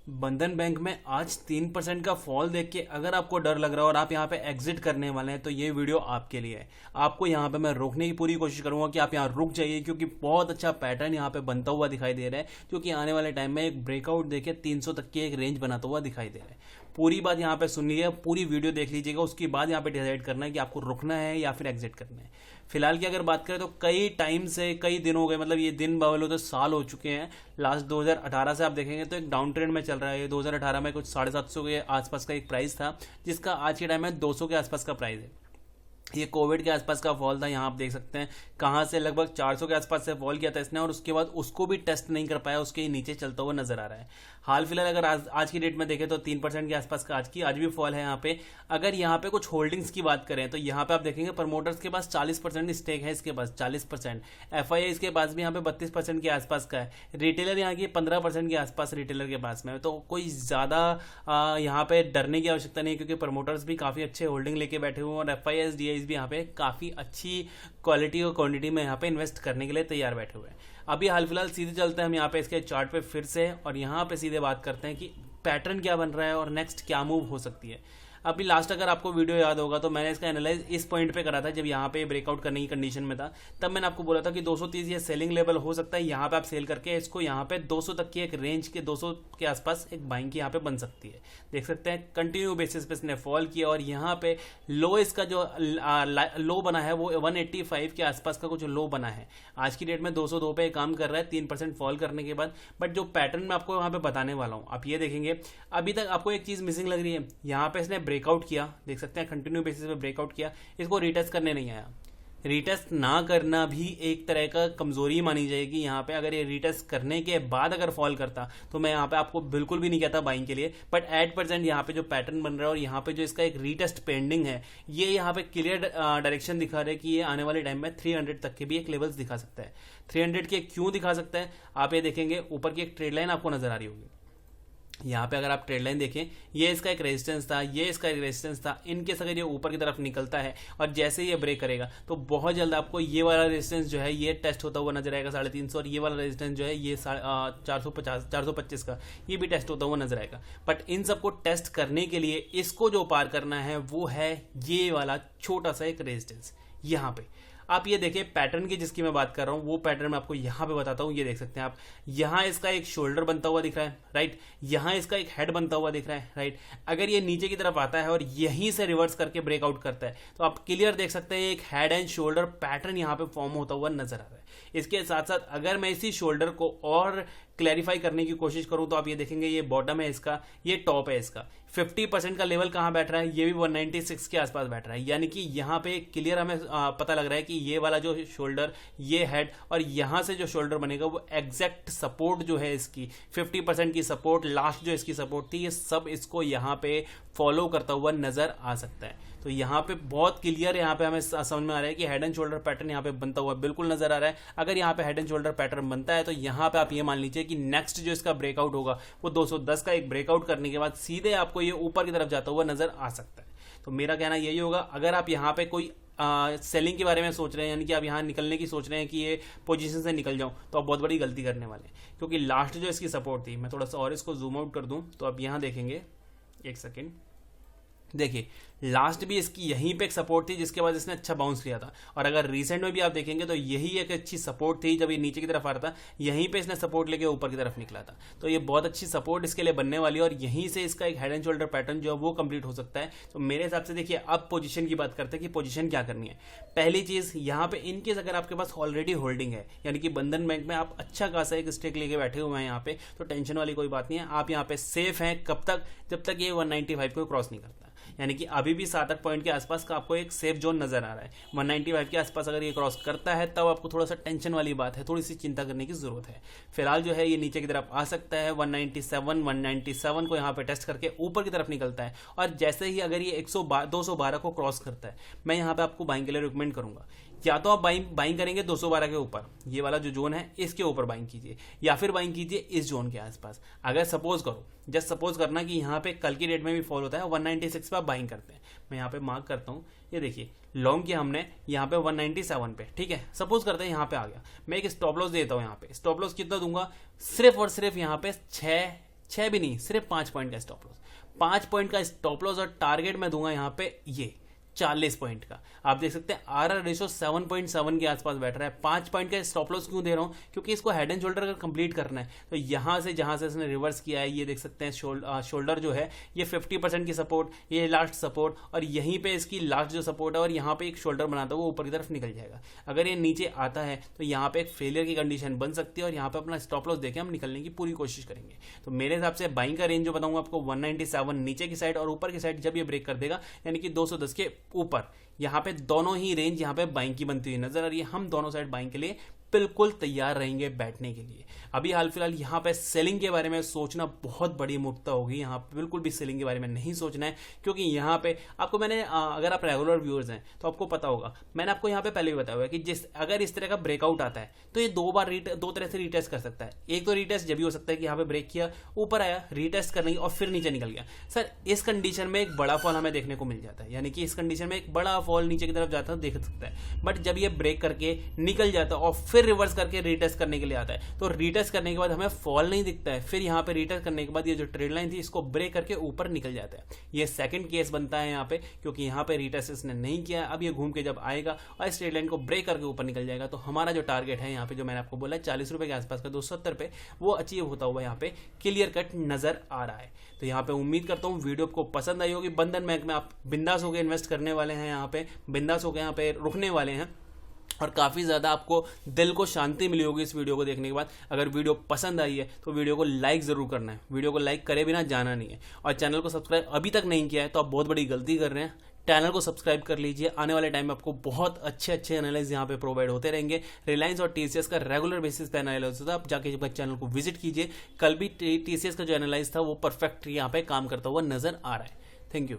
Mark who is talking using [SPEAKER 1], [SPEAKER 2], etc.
[SPEAKER 1] बंधन बैंक में आज 3% का फॉल देख के अगर आपको डर लग रहा है और आप यहाँ पे एग्जिट करने वाले हैं तो ये वीडियो आपके लिए है। आपको यहाँ पे मैं रोकने की पूरी कोशिश करूंगा कि आप यहाँ रुक जाइए, क्योंकि बहुत अच्छा पैटर्न यहाँ पे बनता हुआ दिखाई दे रहा है, जो कि आने वाले टाइम में एक ब्रेकआउट देके 300 तक की एक रेंज बनाता हुआ दिखाई दे रहा है। पूरी बात यहाँ पे सुन लीजिएगा, पूरी वीडियो देख लीजिएगा, उसके बाद यहाँ पे डिसाइड करना है कि आपको रुकना है या फिर एग्जिट करना है। फिलहाल की अगर बात करें तो कई टाइम से, कई दिन हो गए, मतलब ये दिन बोलो तो साल हो चुके हैं। लास्ट 2018 से आप देखेंगे तो एक डाउन ट्रेंड में चल रहा है। ये 2018 में कुछ 750 के आसपास का एक प्राइस था, जिसका आज के टाइम में 200 के आसपास का प्राइस है। ये कोविड के आसपास का फॉल था। यहाँ आप देख सकते हैं कहाँ से लगभग 400 के आसपास से फॉल किया था इसने, और उसके बाद उसको भी टेस्ट नहीं कर पाया, उसके नीचे चलता हुआ नजर आ रहा है। हाल फिलहाल अगर आज की डेट में देखें तो 3% के आसपास का आज भी फॉल है यहाँ पे। अगर यहाँ पे कुछ होल्डिंग्स की बात करें तो यहाँ पे आप देखेंगे प्रमोटर्स के पास 40% स्टेक है, इसके पास 40%, एफआईआई इसके पास भी यहाँ पे 32% के आसपास का है, रिटेलर यहाँ की 15% के आसपास रिटेलर के पास में है। तो कोई ज्यादा यहाँ पे डरने की आवश्यकता नहीं है, क्योंकि प्रमोटर्स भी काफी अच्छे होल्डिंग लेके बैठे हुए हैं और एफआईआई डीआईज भी यहाँ पे काफी अच्छी क्वालिटी और क्वांटिटी में यहाँ पे इन्वेस्ट करने के लिए तैयार बैठे हुए हैं। अभी हाल फिलहाल सीधे चलते हैं हम यहाँ पे इसके चार्ट पे फिर से, और यहाँ पे सीधे बात करते हैं कि पैटर्न क्या बन रहा है और नेक्स्ट क्या मूव हो सकती है। अभी लास्ट अगर आपको वीडियो याद होगा तो मैंने इसका एनालाइज इस पॉइंट पे करा था, जब यहाँ पे ब्रेकआउट करने की कंडीशन में था। तब मैंने आपको बोला था कि 230 ये सेलिंग लेवल हो सकता है, यहाँ पे आप सेल करके इसको यहाँ पे 200 तक की एक रेंज के 200 के आसपास एक बाइंग की यहाँ पे बन सकती है। देख सकते हैं कंटिन्यू बेसिस पे इसने फॉल किया, और यहाँ पे लो इसका जो लो बना है वो 185 के आसपास का कुछ लो बना है। आज की डेट में 202 पे काम कर रहा है 3% फॉल करने के बाद। बट जो पैटर्न मैं आपको यहाँ पे बताने वाला हूँ, आप ये देखेंगे अभी तक आपको एक चीज मिसिंग लग रही है। यहाँ पे इसने ब्रेकआउट किया, देख सकते हैं कंटिन्यू बेसिस पे ब्रेकआउट किया, इसको रीटेस्ट करने नहीं आया। रीटेस्ट ना करना भी एक तरह का कमजोरी मानी जाएगी यहाँ पे। अगर ये रीटेस्ट करने के बाद अगर फॉल करता तो मैं यहाँ पे आपको बिल्कुल भी नहीं कहता बाइंग के लिए, बट एट प्रेजेंट यहाँ पे जो पैटर्न बन रहा है और यहाँ पे जो इसका एक रीटेस्ट पेंडिंग है, ये यहाँ पे क्लियर डायरेक्शन दिखा रहा है कि ये आने वाले टाइम में 300 तक के भी एक लेवल्स दिखा सकता है। 300 के क्यों दिखा सकता है, आप ये देखेंगे ऊपर की एक ट्रेड लाइन आपको नजर आ रही होगी। यहाँ पे अगर आप ट्रेड लाइन देखें, ये इसका एक रेजिस्टेंस था, ये इसका एक रेजिस्टेंस था। इनके अगर ये ऊपर की तरफ निकलता है और जैसे ये ब्रेक करेगा तो बहुत जल्द आपको ये वाला रेजिस्टेंस जो है ये टेस्ट होता हुआ नजर आएगा 350, और ये वाला रेजिस्टेंस जो है ये 425 का ये भी टेस्ट होता हुआ नजर आएगा। बट इन सबको टेस्ट करने के लिए इसको जो पार करना है वो है ये वाला छोटा सा एक रेजिस्टेंस। यहाँ पे आप ये देखिए पैटर्न की जिसकी मैं बात कर रहा हूं, वो पैटर्न मैं आपको यहां पे बताता हूं। ये देख सकते हैं आप, यहां इसका एक शोल्डर बनता हुआ दिख रहा है, राइट। यहां इसका एक हेड बनता हुआ दिख रहा है, राइट। अगर ये नीचे की तरफ आता है और यहीं से रिवर्स करके ब्रेकआउट करता है तो आप क्लियर देख सकते हैं एक हेड एंड शोल्डर पैटर्न यहां पे फॉर्म होता हुआ नजर आ रहा है। इसके साथ साथ अगर मैं इसी शोल्डर को और क्लैरिफाई करने की कोशिश करूं तो आप ये देखेंगे ये बॉटम है इसका, ये टॉप है इसका। 50% का लेवल कहां बैठ रहा है, ये भी 196 के आसपास बैठ रहा है। यानी कि यहां पे क्लियर हमें पता लग रहा है कि ये वाला जो शोल्डर, ये हेड, और यहां से जो शोल्डर बनेगा वो एग्जैक्ट सपोर्ट जो है इसकी 50% की सपोर्ट, लास्ट जो इसकी सपोर्ट थी, ये सब इसको यहां पे फॉलो करता हुआ नजर आ सकता है। तो यहाँ पे बहुत क्लियर यहाँ पे हमें समझ में आ रहा है कि हेड एंड शोल्डर पैटर्न यहाँ पे बनता हुआ बिल्कुल नजर आ रहा है। अगर यहाँ पे हेड एंड शोल्डर पैटर्न बनता है तो यहाँ पे आप ये मान लीजिए कि नेक्स्ट जो इसका ब्रेकआउट होगा वो 210 का एक ब्रेकआउट करने के बाद सीधे आपको ये ऊपर की तरफ जाता हुआ नजर आ सकता है। तो मेरा कहना यही होगा, अगर आप यहाँ पे कोई सेलिंग के बारे में सोच रहे हैं, यानी कि आप यहाँ निकलने की सोच रहे हैं कि ये पोजीशन से निकल जाऊं, तो आप बहुत बड़ी गलती करने वाले हैं। क्योंकि लास्ट जो इसकी सपोर्ट थी, मैं थोड़ा सा और इसको जूम आउट कर दूं तो आप यहाँ देखेंगे, एक सेकेंड, देखिए लास्ट भी इसकी यहीं पे एक सपोर्ट थी जिसके बाद इसने अच्छा बाउंस लिया था। और अगर रिसेंट में भी आप देखेंगे तो यही एक अच्छी सपोर्ट थी, जब ये नीचे की तरफ आ रहा था यहीं पे इसने सपोर्ट लेके ऊपर की तरफ निकला था। तो ये बहुत अच्छी सपोर्ट इसके लिए बनने वाली है, और यहीं से इसका एक हेड एंड शोल्डर पैटर्न जो है वो कंप्लीट हो सकता है। तो मेरे हिसाब से देखिए अब पोजीशन की बात करते हैं कि पोजीशन क्या करनी है। पहली चीज, यहाँ पे इनकेस अगर आपके पास ऑलरेडी होल्डिंग है, यानी कि बंधन बैंक में आप अच्छा खासा एक स्टेक लेके बैठे हुए हैं यहाँ पे, तो टेंशन वाली कोई बात नहीं है। आप यहाँ पे सेफ हैं कब तक, जब तक ये 195 को क्रॉस नहीं करता। यानी कि अभी भी 7-8 पॉइंट के आसपास का आपको एक सेफ जोन नजर आ रहा है। 195 के आसपास अगर ये क्रॉस करता है तब आपको थोड़ा सा टेंशन वाली बात है, थोड़ी सी चिंता करने की जरूरत है। फिलहाल जो है ये नीचे की तरफ आ सकता है, 197 को यहाँ पे टेस्ट करके ऊपर की तरफ निकलता है, और जैसे ही अगर ये 212 को क्रॉस करता है, मैं यहाँ पे आपको बाइंग के लिए रिकमेंड करूंगा। या तो आप बाइंग करेंगे 212 के ऊपर, ये वाला जो जोन है इसके ऊपर बाइंग कीजिए, या फिर बाइंग कीजिए इस जोन के आसपास। अगर सपोज करो, जस्ट सपोज करना कि यहाँ पे कल की डेट में भी फॉल होता है 196 पे आप बाइंग करते हैं, मैं यहाँ पे मार्क करता हूँ, ये देखिए लॉन्ग किया हमने यहाँ पे 197 पे, ठीक है। सपोज करते हैं यहाँ पे आ गया, मैं एक स्टॉप लॉस देता हूँ। यहाँ पे स्टॉप लॉस कितना दूंगा, सिर्फ और सिर्फ यहाँ पे 6 6 भी नहीं, सिर्फ 5 पॉइंट का स्टॉप लॉस। 5 पॉइंट का स्टॉप लॉस और टारगेट मैं दूंगा यहाँ पे ये 40 पॉइंट का। आप देख सकते हैं आरआर रेशो 7.7 के आसपास बैठ रहा है। 5 पॉइंट का स्टॉप लॉस क्यों दे रहा हूं? क्योंकि इसको हेड एंड शोल्डर अगर कंप्लीट करना है तो यहां से जहां से इसने रिवर्स किया है, ये देख सकते हैं शोल्डर जो है ये 50% की सपोर्ट, ये लास्ट सपोर्ट, और यहीं पे इसकी लास्ट जो सपोर्ट है और यहाँ पे एक शोल्डर बनाता है वो ऊपर की तरफ निकल जाएगा। अगर ये नीचे आता है तो यहाँ पे एक फेलियर की कंडीशन बन सकती है और यहाँ पे अपना स्टॉप लॉस देके हम निकलने की पूरी कोशिश करेंगे। तो मेरे हिसाब से बाइंग का रेंज जो बताऊंगा आपको 197 नीचे की साइड और ऊपर की साइड जब ये ब्रेक कर देगा यानी कि 210 के ऊपर, यहाँ पे दोनों ही रेंज यहाँ पे बाइंग की बनती हुई नजर आ रही है। हम दोनों साइड बाइंग के लिए बिल्कुल तैयार रहेंगे बैठने के लिए। अभी हाल फिलहाल यहाँ पे सेलिंग के बारे में सोचना बहुत बड़ी मूर्खता होगी। यहाँ पे बिल्कुल भी सेलिंग के बारे में नहीं सोचना है, क्योंकि यहाँ पे आपको मैंने अगर आप रेगुलर व्यूअर्स हैं तो आपको पता होगा, मैंने आपको यहाँ पे पहले भी बताया हुआ है कि अगर इस तरह का ब्रेकआउट आता है तो ये दो तरह से रीटेस्ट कर सकता है। एक तो रीटेस्ट जब भी हो सकता है कि यहाँ पे ब्रेक किया, ऊपर आया, रीटेस्ट करने और फिर नीचे निकल गया। सर इस कंडीशन में एक बड़ा फॉल हमें देखने को मिल जाता है, यानी कि इस कंडीशन में एक बड़ा फॉल नीचे की तरफ जाता है देख सकता है। बट जब ये ब्रेक करके निकल जाता है और फिर रिवर्स करके रीटेस्ट करने के लिए आता है, तो रीटेस्ट करने के बाद हमें फॉल नहीं दिखता है, फिर यहाँ पे रीटेस्ट करने के बाद ये जो ट्रेड लाइन थी इसको ब्रेक करके ऊपर निकल जाता है। ये सेकंड केस बनता है यहाँ पे, क्योंकि यहाँ पे रीटेस्ट इसने नहीं किया। अब ये घूम के जब आएगा और इस ट्रेड लाइन को ब्रेक करके ऊपर निकल जाएगा तो हमारा जो टारगेट है यहाँ पे, जो मैंने आपको बोला 40 रुपए के आसपास का 270 पे, वो अचीव होता हुआ यहाँ पे क्लियर कट नजर आ रहा है। तो यहाँ पे उम्मीद करता हूँ वीडियो आपको पसंद आई होगी। बंधन बैंक में आप बिंदास होकर इन्वेस्ट करने वाले हैं, यहाँ पे बिंदास होकर यहाँ पे रुकने वाले हैं और काफ़ी ज़्यादा आपको दिल को शांति मिली होगी इस वीडियो को देखने के बाद। अगर वीडियो पसंद आई है तो वीडियो को लाइक ज़रूर करना है, वीडियो को लाइक करे बिना जाना नहीं है। और चैनल को सब्सक्राइब अभी तक नहीं किया है तो आप बहुत बड़ी गलती कर रहे हैं, चैनल को सब्सक्राइब कर लीजिए। आने वाले टाइम में आपको बहुत अच्छे एनालिसिस यहाँ पे प्रोवाइड होते रहेंगे। रिलायंस और टीसीएस का रेगुलर बेसिस पे एनालिसिस होता है, आप जाके चैनल को विजिट कीजिए। कल भी टीसीएस का जो एनालिसिस था वो परफेक्ट यहाँ पे काम करता हुआ नजर आ रहा है। Thank you.